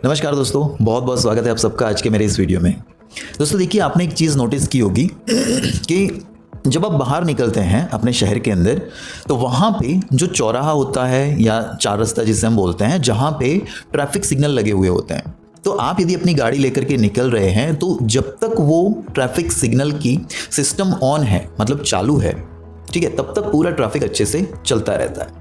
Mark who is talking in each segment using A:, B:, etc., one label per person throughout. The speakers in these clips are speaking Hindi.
A: नमस्कार दोस्तों, बहुत बहुत स्वागत है आप सबका आज के मेरे इस वीडियो में। दोस्तों देखिए, आपने एक चीज़ नोटिस की होगी कि जब आप बाहर निकलते हैं अपने शहर के अंदर, तो वहाँ पे जो चौराहा होता है या चार रास्ता जिसे हम बोलते हैं, जहाँ पे ट्रैफिक सिग्नल लगे हुए होते हैं, तो आप यदि अपनी गाड़ी लेकर के निकल रहे हैं तो जब तक वो ट्रैफिक सिग्नल की सिस्टम ऑन है, मतलब चालू है, ठीक है, तब तक पूरा ट्रैफिक अच्छे से चलता रहता है।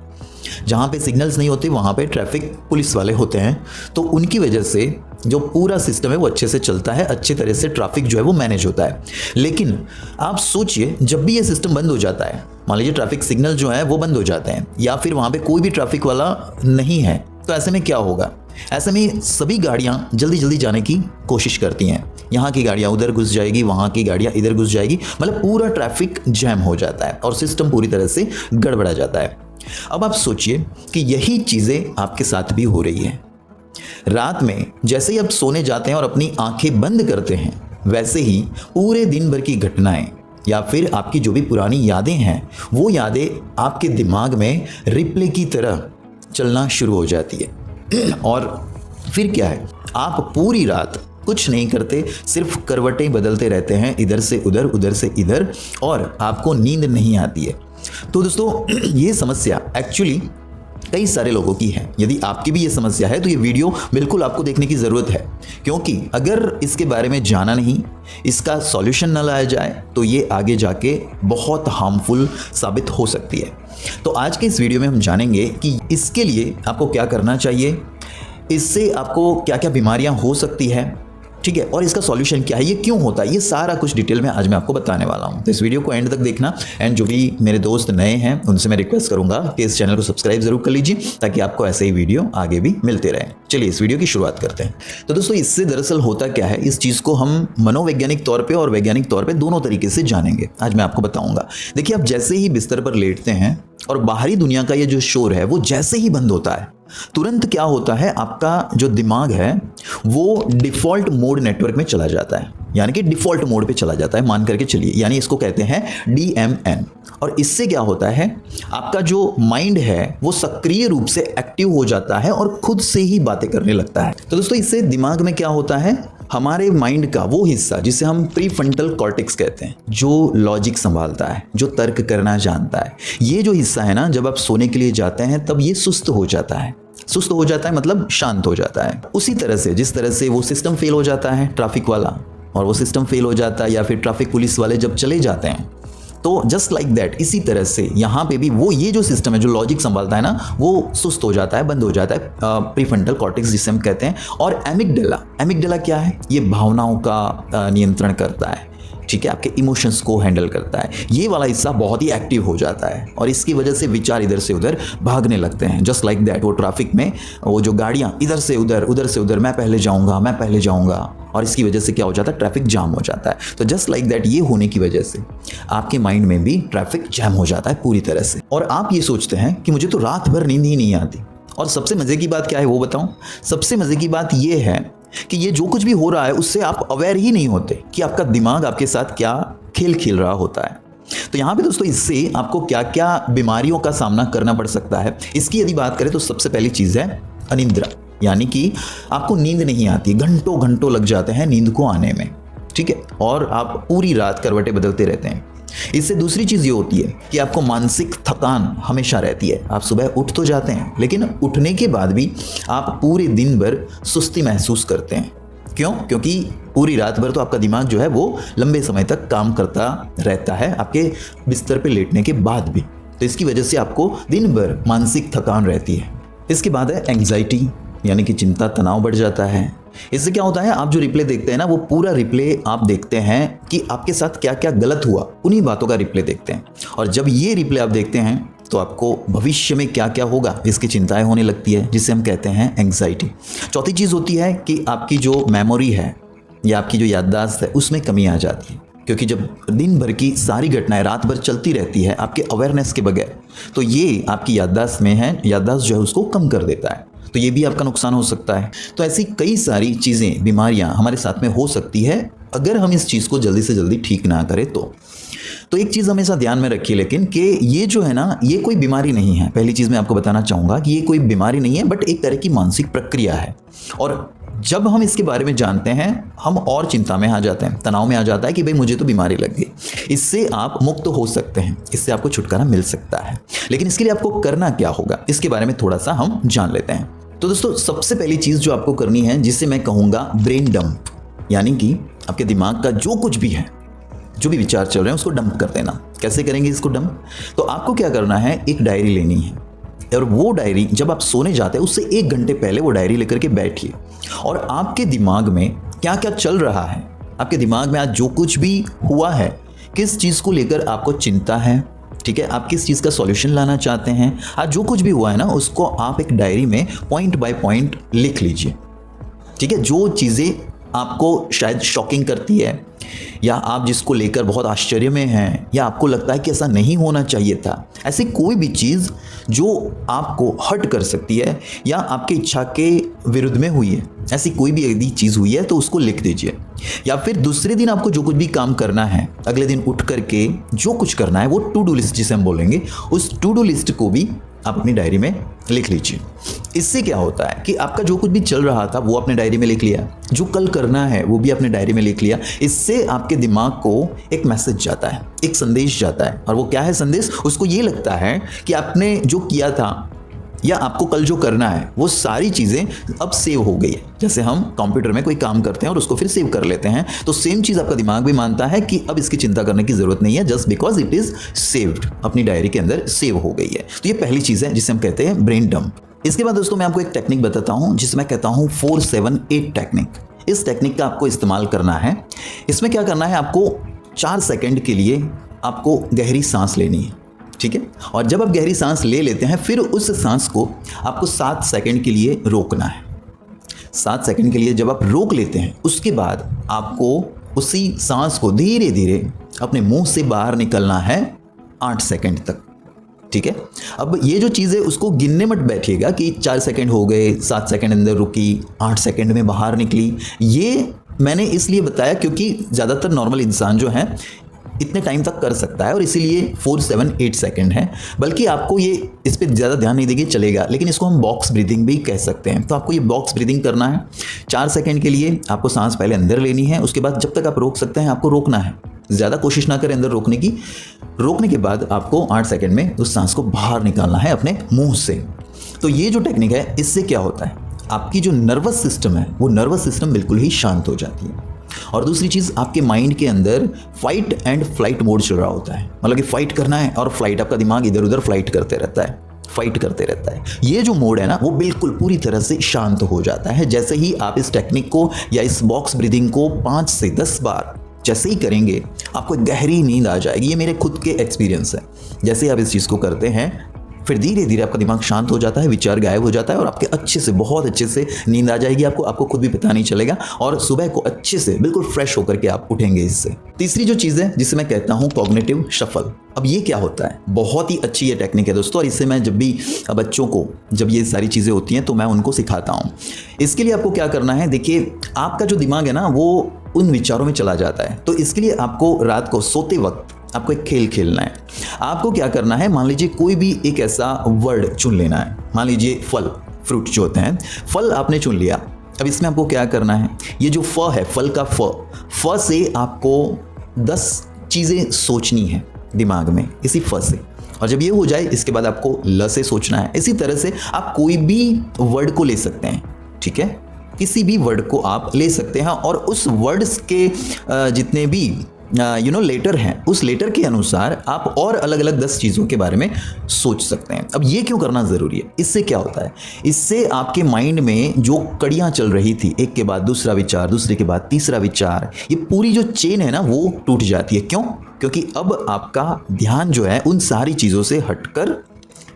A: जहाँ पे सिग्नल्स नहीं होते वहाँ पे ट्रैफिक पुलिस वाले होते हैं, तो उनकी वजह से जो पूरा सिस्टम है वो अच्छे से चलता है, अच्छी तरह से ट्रैफिक जो है वो मैनेज होता है। लेकिन आप सोचिए, जब भी ये सिस्टम बंद हो जाता है, मान लीजिए ट्रैफिक सिग्नल जो है वो बंद हो जाते हैं या फिर वहाँ पे कोई भी ट्रैफिक वाला नहीं है, तो ऐसे में क्या होगा? ऐसे में सभी गाड़ियाँ जल्दी जल्दी जाने की कोशिश करती हैं। यहाँ की गाड़ियाँ उधर घुस जाएगी, वहाँ की गाड़ियाँ इधर घुस जाएगी, मतलब पूरा ट्रैफिक जैम हो जाता है और सिस्टम पूरी तरह से गड़बड़ा जाता है। अब आप सोचिए कि यही चीज़ें आपके साथ भी हो रही है। रात में जैसे ही आप सोने जाते हैं और अपनी आंखें बंद करते हैं, वैसे ही पूरे दिन भर की घटनाएं या फिर आपकी जो भी पुरानी यादें हैं, वो यादें आपके दिमाग में रिप्ले की तरह चलना शुरू हो जाती है। और फिर क्या है, आप पूरी रात कुछ नहीं करते, सिर्फ करवटें बदलते रहते हैं, इधर से उधर, उधर से इधर, और आपको नींद नहीं आती है। तो दोस्तों, ये समस्या एक्चुअली कई सारे लोगों की है। यदि आपकी भी ये समस्या है तो ये वीडियो बिल्कुल आपको देखने की ज़रूरत है, क्योंकि अगर इसके बारे में जाना नहीं, इसका सॉल्यूशन न लाया जाए, तो ये आगे जाके बहुत हार्मफुल साबित हो सकती है। तो आज के इस वीडियो में हम जानेंगे कि इसके लिए आपको क्या करना चाहिए, इससे आपको क्या क्या बीमारियां हो सकती है, ठीक है, और इसका सॉल्यूशन क्या है, ये क्यों होता है, ये सारा कुछ डिटेल में आज मैं आपको बताने वाला हूं। तो इस वीडियो को एंड तक देखना। एंड जो भी मेरे दोस्त नए हैं उनसे मैं रिक्वेस्ट करूंगा कि इस चैनल को सब्सक्राइब जरूर कर लीजिए, ताकि आपको ऐसे ही वीडियो आगे भी मिलते रहे। चलिए इस वीडियो की शुरुआत करते हैं। तो दोस्तों, इससे दरअसल होता क्या है, इस चीज़ को हम मनोवैज्ञानिक तौर पर और वैज्ञानिक तौर पर दोनों तरीके से जानेंगे। आज मैं आपको बताऊंगा। देखिए, आप जैसे ही बिस्तर पर लेटते हैं और बाहरी दुनिया का ये जो शोर है वो जैसे ही बंद होता है, तुरंत क्या होता है, आपका जो दिमाग है वो डिफॉल्ट मोड नेटवर्क में चला जाता है, यानी कि डिफॉल्ट मोड पे चला जाता है, मान करके चलिए, यानी इसको कहते हैं DMN। और इससे क्या होता है, आपका जो माइंड है वो सक्रिय रूप से एक्टिव हो जाता है और खुद से ही बातें करने लगता है। तो दोस्तों, इससे दिमाग में क्या होता है, हमारे माइंड का वो हिस्सा जिसे हम प्रीफ्रंटल कॉर्टेक्स कहते हैं, जो लॉजिक संभालता है, जो तर्क करना जानता है, ये जो हिस्सा है ना, जब आप सोने के लिए जाते हैं तब ये सुस्त हो जाता है। सुस्त हो जाता है मतलब शांत हो जाता है। उसी तरह से जिस तरह से वो सिस्टम फेल हो जाता है ट्रैफिक वाला, और वो सिस्टम फेल हो जाता है या फिर ट्रैफिक पुलिस वाले जब चले जाते हैं, तो जस्ट लाइक दैट, इसी तरह से यहाँ पे भी वो ये जो सिस्टम है जो लॉजिक संभालता है ना, वो सुस्त हो जाता है, बंद हो जाता है, प्रीफ्रंटल कॉर्टेक्स जिसे हम कहते हैं। और एमिगडाला क्या है, ये भावनाओं का नियंत्रण करता है, ठीक है, आपके इमोशंस को हैंडल करता है। ये वाला हिस्सा बहुत ही एक्टिव हो जाता है और इसकी वजह से विचार इधर से उधर भागने लगते हैं। जस्ट लाइक दैट, वो ट्रैफिक में वो जो गाड़ियाँ इधर से उधर, उधर से उधर, मैं पहले जाऊँगा, और इसकी वजह से क्या हो जाता है, ट्रैफिक जाम हो जाता है। तो जस्ट लाइक दैट, ये होने की वजह से आपके माइंड में भी ट्रैफिक जैम हो जाता है पूरी तरह से, और आप ये सोचते हैं कि मुझे तो रात भर नींद ही नहीं आती। और सबसे मज़े की बात क्या है वो बताऊँ? सबसे मज़े की बात ये है कि ये जो कुछ भी हो रहा है उससे आप अवेयर ही नहीं होते कि आपका दिमाग आपके साथ क्या खेल खेल रहा होता है। तो यहाँ पे दोस्तों, इससे आपको क्या क्या बीमारियों का सामना करना पड़ सकता है, इसकी यदि बात करें तो सबसे पहली चीज़ है अनिद्रा, यानी कि आपको नींद नहीं आती, घंटों घंटों लग जाते हैं नींद को आने में, ठीक है, और आप पूरी रात करवटें बदलते रहते हैं। इससे दूसरी चीज़ ये होती है कि आपको मानसिक थकान हमेशा रहती है। आप सुबह उठ तो जाते हैं, लेकिन उठने के बाद भी आप पूरे दिन भर सुस्ती महसूस करते हैं। क्यों? क्योंकि पूरी रात भर तो आपका दिमाग जो है वो लंबे समय तक काम करता रहता है, आपके बिस्तर पे लेटने के बाद भी। तो इसकी वजह से आपको दिन भर मानसिक थकान रहती है। इसके बाद है एंग्जाइटी, यानी कि चिंता, तनाव बढ़ जाता है। इससे क्या होता है, आप जो रिप्ले देखते हैं ना, वो पूरा रिप्ले आप देखते हैं कि आपके साथ क्या क्या गलत हुआ, उन्हीं बातों का रिप्ले देखते हैं। और जब ये रिप्ले आप देखते हैं तो आपको भविष्य में क्या क्या होगा इसकी चिंताएं होने लगती है, जिसे हम कहते हैं एंग्जाइटी। चौथी चीज़ होती है कि आपकी जो मेमोरी है या आपकी जो याददाश्त है उसमें कमी आ जाती है, क्योंकि जब दिन भर की सारी घटनाएं रात भर चलती रहती है आपके अवेयरनेस के बगैर, तो ये आपकी याददाश्त में है, याददाश्त जो है उसको कम कर देता है, तो ये भी आपका नुकसान हो सकता है। तो ऐसी कई सारी चीज़ें, बीमारियां हमारे साथ में हो सकती है अगर हम इस चीज़ को जल्दी से जल्दी ठीक ना करें तो एक चीज़ हमेशा ध्यान में रखिए, लेकिन कि ये जो है ना, ये कोई बीमारी नहीं है। पहली चीज़ मैं आपको बताना चाहूँगा कि ये कोई बीमारी नहीं है, बट एक तरह की मानसिक प्रक्रिया है। और जब हम इसके बारे में जानते हैं हम और चिंता में आ जाते हैं, तनाव में आ जाता है कि भाई मुझे तो बीमारी लग गई। इससे आप मुक्त हो सकते हैं, इससे आपको छुटकारा मिल सकता है। लेकिन इसके लिए आपको करना क्या होगा, इसके बारे में थोड़ा सा हम जान लेते हैं। तो दोस्तों, सबसे पहली चीज़ जो आपको करनी है, जिसे मैं कहूँगा ब्रेन डंप, यानी कि आपके दिमाग का जो कुछ भी है, जो भी विचार चल रहे हैं उसको डंप कर देना। कैसे करेंगे इसको डंप? तो आपको क्या करना है, एक डायरी लेनी है और वो डायरी जब आप सोने जाते हैं उससे 1 घंटे पहले वो डायरी लेकर के बैठिए और आपके दिमाग में क्या क्या चल रहा है, आपके दिमाग में आज जो कुछ भी हुआ है, किस चीज़ को लेकर आपको चिंता है, ठीक है, आप किस चीज़ का सॉल्यूशन लाना चाहते हैं, आज जो कुछ भी हुआ है ना, उसको आप एक डायरी में पॉइंट बाय पॉइंट लिख लीजिए। ठीक है, जो चीज़ें आपको शायद शॉकिंग करती है या आप जिसको लेकर बहुत आश्चर्य में हैं या आपको लगता है कि ऐसा नहीं होना चाहिए था, ऐसी कोई भी चीज़ जो आपको हर्ट कर सकती है या आपकी इच्छा के विरुद्ध में हुई है, ऐसी कोई भी यदि चीज़ हुई है तो उसको लिख दीजिए। या फिर दूसरे दिन आपको जो कुछ भी काम करना है, अगले दिन उठ करके जो कुछ करना है, वो टू डू लिस्ट जिसे हम बोलेंगे, उस टू डू लिस्ट को भी आप अपनी डायरी में लिख लीजिए। इससे क्या होता है कि आपका जो कुछ भी चल रहा था वो आपने डायरी में लिख लिया, जो कल करना है वो भी आपने डायरी में लिख लिया। इससे आपके दिमाग को एक मैसेज जाता है, एक संदेश जाता है। और वो क्या है संदेश? उसको ये लगता है कि आपने जो किया था या आपको कल जो करना है वो सारी चीज़ें अब सेव हो गई है। जैसे हम कंप्यूटर में कोई काम करते हैं और उसको फिर सेव कर लेते हैं, तो सेम चीज़ आपका दिमाग भी मानता है कि अब इसकी चिंता करने की ज़रूरत नहीं है, just because it is saved, अपनी डायरी के अंदर सेव हो गई है। तो ये पहली चीज़ है जिसे हम कहते हैं ब्रेन डंप। इसके बाद दोस्तों मैं आपको एक टेक्निक बताता हूँ जिसे मैं कहता हूँ 4-7-8 टेक्निक। इस टेक्निक का आपको इस्तेमाल करना है। इसमें क्या करना है, आपको 4 सेकेंड के लिए आपको गहरी सांस लेनी है, ठीक है। और जब आप गहरी सांस ले लेते हैं फिर उस सांस को आपको 7 सेकंड के लिए रोकना है। 7 सेकंड के लिए जब आप रोक लेते हैं उसके बाद आपको उसी सांस को धीरे धीरे अपने मुंह से बाहर निकलना है 8 सेकंड तक, ठीक है। अब ये जो चीज़ है उसको गिनने मत बैठिएगा कि 4 सेकंड हो गए, 7 सेकंड अंदर रुकी, 8 सेकंड में बाहर निकली। ये मैंने इसलिए बताया क्योंकि ज़्यादातर नॉर्मल इंसान जो है इतने टाइम तक कर सकता है और इसीलिए 4-7-8 सेकंड है। बल्कि आपको ये इस पर ज़्यादा ध्यान नहीं देंगे चलेगा, लेकिन इसको हम बॉक्स ब्रीदिंग भी कह सकते हैं। तो आपको ये बॉक्स ब्रीदिंग करना है। 4 सेकंड के लिए आपको सांस पहले अंदर लेनी है, उसके बाद जब तक आप रोक सकते हैं आपको रोकना है। ज़्यादा कोशिश ना करें अंदर रोकने की। रोकने के बाद आपको 8 सेकंड में उस सांस को बाहर निकालना है अपने मुँह से। तो ये जो टेक्निक है इससे क्या होता है, आपकी जो नर्वस सिस्टम है वो नर्वस सिस्टम बिल्कुल ही शांत हो जाती है। और दूसरी चीज़, आपके माइंड के अंदर फाइट एंड फ्लाइट मोड चल रहा होता है, मतलब कि फाइट करना है और फ्लाइट, आपका दिमाग इधर उधर फ्लाइट करते रहता है, फाइट करते रहता है। ये जो मोड है ना वो बिल्कुल पूरी तरह से शांत हो जाता है। जैसे ही आप इस टेक्निक को या इस बॉक्स ब्रीदिंग को 5 से 10 बार जैसे ही करेंगे आपको एक गहरी नींद आ जाएगी। ये मेरे खुद के एक्सपीरियंस है। जैसे ही आप इस चीज़ को करते हैं फिर धीरे धीरे आपका दिमाग शांत हो जाता है, विचार गायब हो जाता है और आपके अच्छे से, बहुत अच्छे से नींद आ जाएगी आपको खुद भी पता नहीं चलेगा और सुबह को अच्छे से बिल्कुल फ्रेश होकर के आप उठेंगे इससे। तीसरी जो चीज़ है जिसे मैं कहता हूँ कॉग्निटिव शफल। अब ये क्या होता है, बहुत ही अच्छी ये टेक्निक है दोस्तों और इससे मैं जब भी बच्चों को, जब ये सारी चीज़ें होती हैं तो मैं उनको सिखाता हूँ। इसके लिए आपको क्या करना है, देखिए आपका जो दिमाग है ना वो उन विचारों में चला जाता है। तो इसके लिए आपको रात को सोते वक्त आपको एक खेल खेलना है। आपको क्या करना है, मान लीजिए कोई भी एक ऐसा वर्ड चुन लेना है। मान लीजिए फल, फ्रूट जो होते हैं, फल आपने चुन लिया। अब इसमें आपको क्या करना है, ये जो फ है, फल का फ से आपको 10 चीज़ें सोचनी है दिमाग में, इसी फ से। और जब ये हो जाए इसके बाद आपको ल से सोचना है। इसी तरह से आप कोई भी वर्ड को ले सकते हैं, ठीक है, किसी भी वर्ड को आप ले सकते हैं और उस वर्ड्स के जितने भी लेटर हैं, उस लेटर के अनुसार आप और अलग अलग 10 चीज़ों के बारे में सोच सकते हैं। अब ये क्यों करना ज़रूरी है, इससे क्या होता है, इससे आपके माइंड में जो कड़ियाँ चल रही थी, एक के बाद दूसरा विचार, दूसरे के बाद तीसरा विचार, ये पूरी जो चेन है ना वो टूट जाती है। क्यों? क्योंकि अब आपका ध्यान जो है उन सारी चीज़ों से हटकर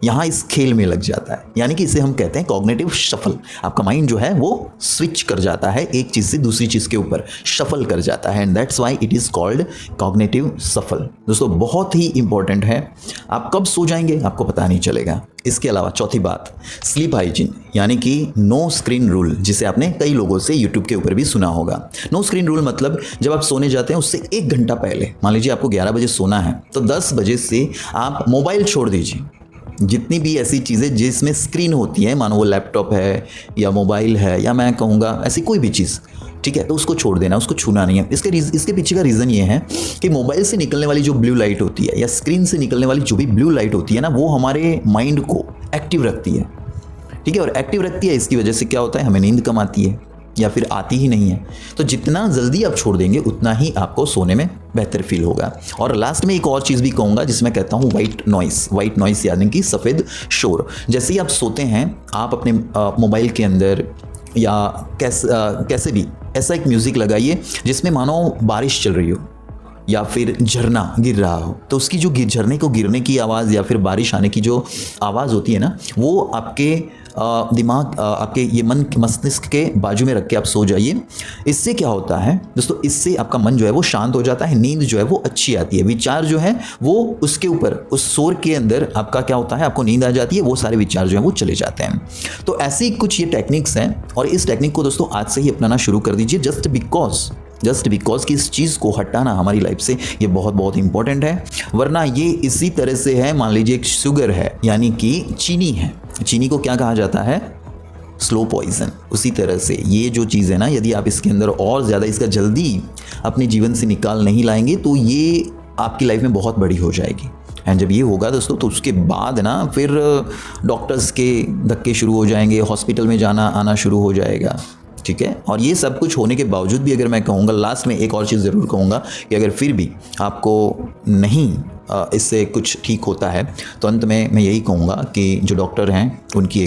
A: यहाँ इस खेल में लग जाता है। यानी कि इसे हम कहते हैं कॉग्निटिव शफल। आपका माइंड जो है वो स्विच कर जाता है, एक चीज़ से दूसरी चीज़ के ऊपर शफल कर जाता है, and that's why it is called cognitive shuffle. दोस्तों बहुत ही इंपॉर्टेंट है, आप कब सो जाएंगे आपको पता नहीं चलेगा। इसके अलावा चौथी बात, स्लीप हाइजीन, यानी कि नो स्क्रीन रूल, जिसे आपने कई लोगों से यूट्यूब के ऊपर भी सुना होगा। नो स्क्रीन रूल मतलब जब आप सोने जाते हैं उससे 1 घंटा पहले, मान लीजिए आपको 11 बजे सोना है तो 10 बजे से आप मोबाइल छोड़ दीजिए। जितनी भी ऐसी चीज़ें जिसमें स्क्रीन होती है, मानो वो लैपटॉप है या मोबाइल है या मैं कहूँगा ऐसी कोई भी चीज़, ठीक है, तो उसको छोड़ देना, उसको छूना नहीं है। इसके पीछे का रीज़न ये है कि मोबाइल से निकलने वाली जो ब्लू लाइट होती है या स्क्रीन से निकलने वाली जो भी ब्लू लाइट होती है ना, वो हमारे माइंड को एक्टिव रखती है, ठीक है। और एक्टिव रखती है, इसकी वजह से क्या होता है, हमें नींद कम आती है या फिर आती ही नहीं है। तो जितना जल्दी आप छोड़ देंगे उतना ही आपको सोने में बेहतर फील होगा। और लास्ट में एक और चीज़ भी कहूँगा जिसमें कहता हूँ वाइट नॉइस यानी कि सफ़ेद शोर। जैसे ही आप सोते हैं, आप अपने मोबाइल के अंदर या कैसे भी ऐसा एक म्यूज़िक लगाइए जिसमें मानो बारिश चल रही हो या फिर झरना गिर रहा हो, तो उसकी जो झरने को गिरने की आवाज़ या फिर बारिश आने की जो आवाज़ होती है ना, वो आपके दिमाग, आपके ये मन मस्तिष्क के बाजू में रख के आप सो जाइए। इससे क्या होता है दोस्तों, इससे आपका मन जो है वो शांत हो जाता है, नींद जो है वो अच्छी आती है, विचार जो है वो उसके ऊपर, उस शोर के अंदर आपका क्या होता है, आपको नींद आ जाती है, वो सारे विचार जो है वो चले जाते हैं। तो ऐसी कुछ ये टेक्निक्स हैं और इस टेक्निक को दोस्तों आज से ही अपनाना शुरू कर दीजिए, जस्ट बिकॉज कि इस चीज़ को हटाना हमारी लाइफ से ये बहुत बहुत इंपॉर्टेंट है। वरना ये इसी तरह से है, मान लीजिए एक शुगर है यानी कि चीनी है, चीनी को क्या कहा जाता है, स्लो पॉइजन। उसी तरह से ये जो चीज़ है ना, यदि आप इसके अंदर और ज़्यादा इसका जल्दी अपने जीवन से निकाल नहीं लाएंगे तो ये आपकी लाइफ में बहुत बड़ी हो जाएगी। एंड जब ये होगा दोस्तों, तो उसके बाद ना फिर डॉक्टर्स के धक्के शुरू हो जाएंगे, हॉस्पिटल में जाना आना शुरू हो जाएगा, ठीक है। और ये सब कुछ होने के बावजूद भी अगर मैं कहूँगा, लास्ट में एक और चीज़ ज़रूर कहूँगा कि अगर फिर भी आपको नहीं इससे कुछ ठीक होता है, तो अंत में मैं यही कहूँगा कि जो डॉक्टर हैं उनको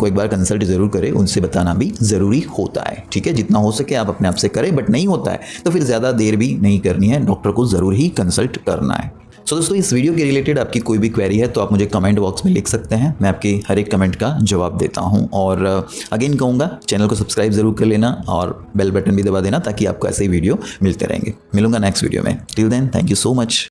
A: एक बार कंसल्ट ज़रूर करें, उनसे बताना भी ज़रूरी होता है, ठीक है। जितना हो सके आप अपने आप से करें, बट नहीं होता है तो फिर ज़्यादा देर भी नहीं करनी है, डॉक्टर को ज़रूर ही कंसल्ट करना है। सो दोस्तों, इस वीडियो के रिलेटेड आपकी कोई भी क्वेरी है तो आप मुझे कमेंट बॉक्स में लिख सकते हैं, मैं आपके हर एक कमेंट का जवाब देता हूं। और अगेन कहूँगा, चैनल को सब्सक्राइब ज़रूर कर लेना और बेल बटन भी दबा देना ताकि आपको ऐसे ही वीडियो मिलते रहेंगे। मिलूंगा नेक्स्ट वीडियो में। Till then, thank you so much.